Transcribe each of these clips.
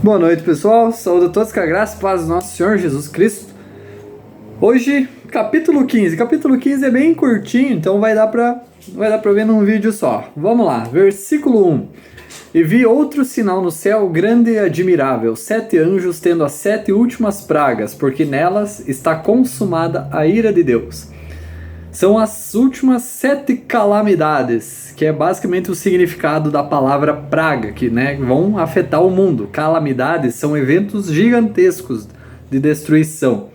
Boa noite, pessoal. Saúde a todos com a graça e paz do nosso Senhor Jesus Cristo. Hoje, capítulo 15. Capítulo 15 é bem curtinho, então vai dar pra ver num vídeo só. Vamos lá, versículo 1. E vi outro sinal no céu grande e admirável, 7 anjos tendo as 7 últimas pragas, porque nelas está consumada a ira de Deus. São as últimas 7 calamidades, que é basicamente o significado da palavra praga, que vão afetar o mundo. Calamidades são eventos gigantescos de destruição.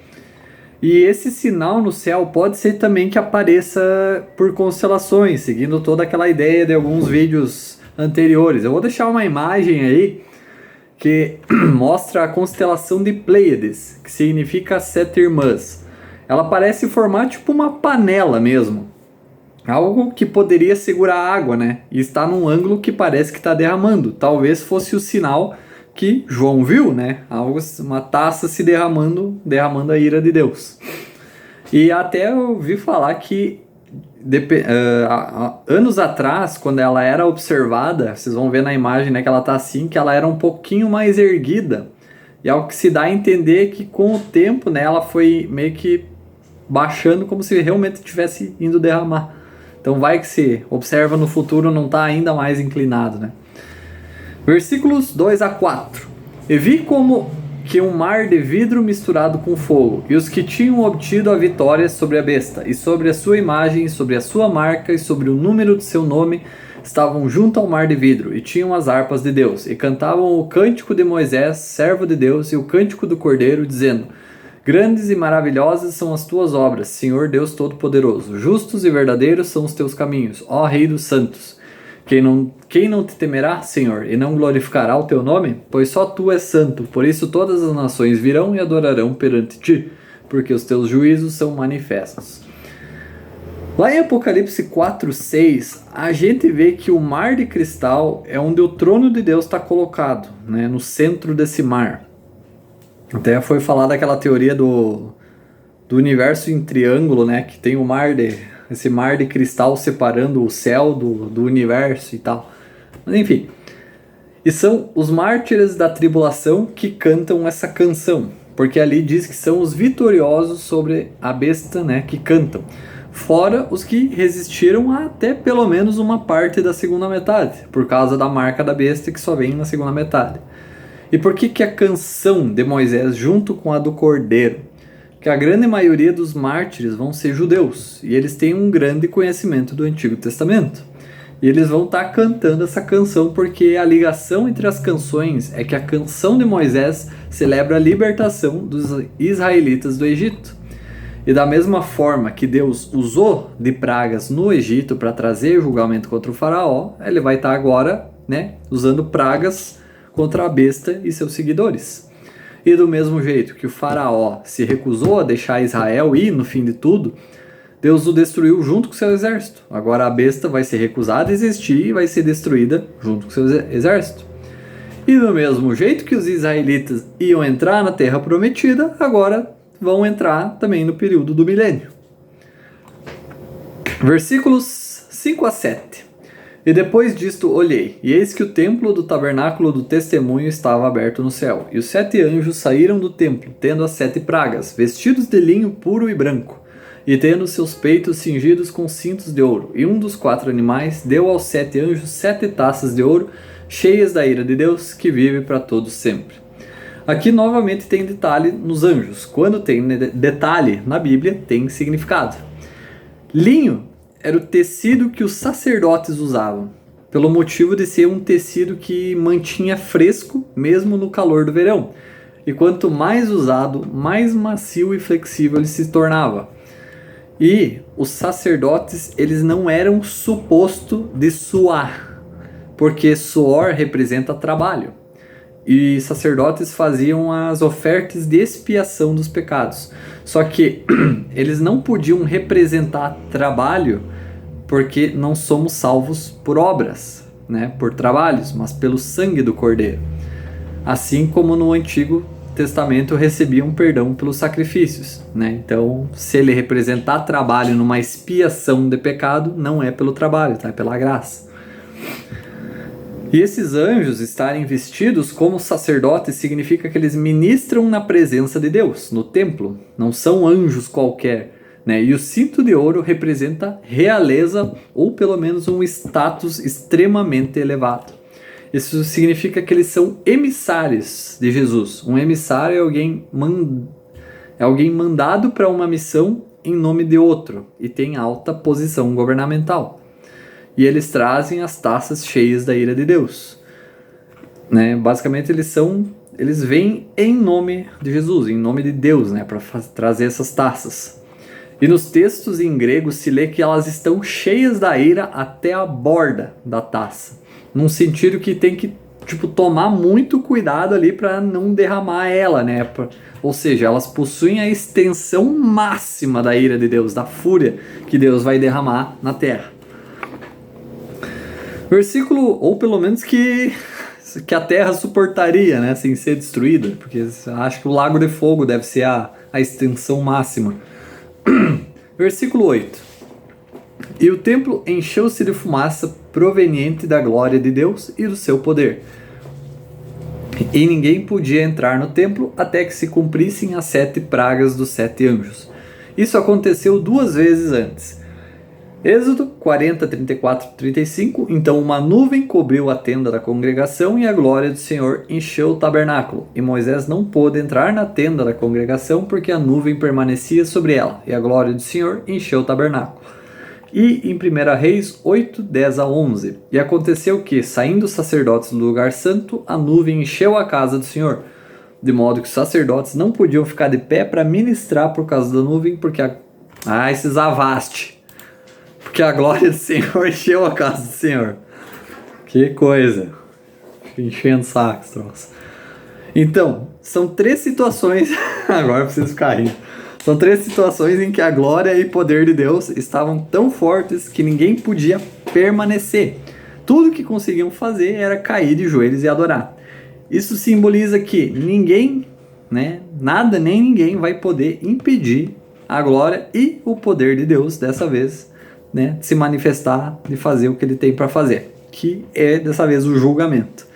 E esse sinal no céu pode ser também que apareça por constelações, seguindo toda aquela ideia de alguns vídeos anteriores. Eu vou deixar uma imagem aí que mostra a constelação de Pleiades, que significa 7 irmãs. Ela parece formar tipo uma panela mesmo. Algo que poderia segurar água, né? E está num ângulo que parece que está derramando. Talvez fosse o sinal que João viu, né? Uma taça se derramando a ira de Deus. E até eu ouvi falar que anos atrás, quando ela era observada, vocês vão ver na imagem, né, que ela tá assim, que ela era um pouquinho mais erguida. E algo que se dá a entender que com o tempo, né, ela foi meio que baixando como se realmente estivesse indo derramar. Então vai que se observa no futuro não está ainda mais inclinado, né? Versículos 2 a 4. E vi como que um mar de vidro misturado com fogo, e os que tinham obtido a vitória sobre a besta, e sobre a sua imagem, e sobre a sua marca, e sobre o número de seu nome, estavam junto ao mar de vidro, e tinham as harpas de Deus, e cantavam o cântico de Moisés, servo de Deus, e o cântico do Cordeiro, dizendo: Grandes e maravilhosas são as tuas obras, Senhor Deus Todo-Poderoso. Justos e verdadeiros são os teus caminhos, ó Rei dos santos. Quem não te temerá, Senhor, e não glorificará o teu nome? Pois só tu és santo, por isso todas as nações virão e adorarão perante ti, porque os teus juízos são manifestos. Lá em Apocalipse 4:6, a gente vê que o mar de cristal é onde o trono de Deus está colocado, né, no centro desse mar. Até foi falada aquela teoria do universo em triângulo, né? Que tem esse mar de cristal separando o céu do universo e tal. Mas enfim. E são os mártires da tribulação que cantam essa canção. Porque ali diz que são os vitoriosos sobre a besta, né? Que cantam. Fora os que resistiram até pelo menos uma parte da segunda metade. Por causa da marca da besta que só vem na segunda metade. E por que a canção de Moisés junto com a do Cordeiro? Que a grande maioria dos mártires vão ser judeus, e eles têm um grande conhecimento do Antigo Testamento. E eles vão estar cantando essa canção porque a ligação entre as canções é que a canção de Moisés celebra a libertação dos israelitas do Egito. E da mesma forma que Deus usou de pragas no Egito para trazer julgamento contra o faraó, ele vai estar agora, né, usando pragas contra a besta e seus seguidores. E do mesmo jeito que o faraó se recusou a deixar Israel ir no fim de tudo, Deus o destruiu junto com seu exército. Agora a besta vai ser recusada a existir e vai ser destruída junto com seu exército. E do mesmo jeito que os israelitas iam entrar na terra prometida, agora vão entrar também no período do milênio. Versículos 5 a 7. E depois disto olhei, e eis que o templo do tabernáculo do testemunho estava aberto no céu. E os 7 anjos saíram do templo, tendo as 7 pragas, vestidos de linho puro e branco, e tendo seus peitos cingidos com cintos de ouro. E um dos 4 animais deu aos 7 anjos 7 taças de ouro, cheias da ira de Deus, que vive para todos sempre. Aqui novamente tem detalhe nos anjos. Quando tem detalhe na Bíblia, tem significado. Linho era o tecido que os sacerdotes usavam, pelo motivo de ser um tecido que mantinha fresco mesmo no calor do verão. E quanto mais usado, mais macio e flexível ele se tornava. E os sacerdotes, eles não eram suposto de suar, porque suor representa trabalho. E sacerdotes faziam as ofertas de expiação dos pecados. Só que eles não podiam representar trabalho porque não somos salvos por obras, né, por trabalhos, mas pelo sangue do Cordeiro. Assim como no Antigo Testamento recebiam perdão pelos sacrifícios, né? Então, se ele representar trabalho numa expiação de pecado, não é pelo trabalho, tá? É pela graça. E esses anjos estarem vestidos como sacerdotes significa que eles ministram na presença de Deus, no templo. Não são anjos qualquer, né? E o cinto de ouro representa realeza ou pelo menos um status extremamente elevado. Isso significa que eles são emissários de Jesus. Um emissário é alguém mandado para uma missão em nome de outro e tem alta posição governamental. E eles trazem as taças cheias da ira de Deus, né? Basicamente eles vêm em nome de Jesus, em nome de Deus, né, para trazer essas taças. E nos textos em grego se lê que elas estão cheias da ira até a borda da taça, num sentido que tem que tomar muito cuidado ali para não derramar ela, né? Ou seja, elas possuem a extensão máxima da ira de Deus, da fúria que Deus vai derramar na terra. Versículo, ou pelo menos que a terra suportaria, né, sem ser destruída, porque acho que o lago de fogo deve ser a extensão máxima. Versículo 8. E o templo encheu-se de fumaça proveniente da glória de Deus e do seu poder. E ninguém podia entrar no templo até que se cumprissem as 7 pragas dos 7 anjos. Isso aconteceu 2 vezes antes. Êxodo 40, 34, 35. Então uma nuvem cobriu a tenda da congregação e a glória do Senhor encheu o tabernáculo. E Moisés não pôde entrar na tenda da congregação porque a nuvem permanecia sobre ela. E a glória do Senhor encheu o tabernáculo. E em 1 Reis 8, 10 a 11. E aconteceu que, saindo os sacerdotes do lugar santo, a nuvem encheu a casa do Senhor. De modo que os sacerdotes não podiam ficar de pé para ministrar por causa da nuvem, porque esses avastes. Porque a glória do Senhor encheu a casa do Senhor. Que coisa. Enchendo sacos, troço. Então, são 3 situações. Agora eu preciso ficar rindo. São 3 situações em que a glória e poder de Deus estavam tão fortes que ninguém podia permanecer. Tudo que conseguiam fazer era cair de joelhos e adorar. Isso simboliza que ninguém, né, nada nem ninguém vai poder impedir a glória e o poder de Deus dessa vez, né, de se manifestar, de fazer o que ele tem para fazer, que é dessa vez o julgamento.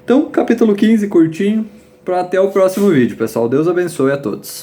Então, capítulo 15, curtinho, para até o próximo vídeo, pessoal. Deus abençoe a todos.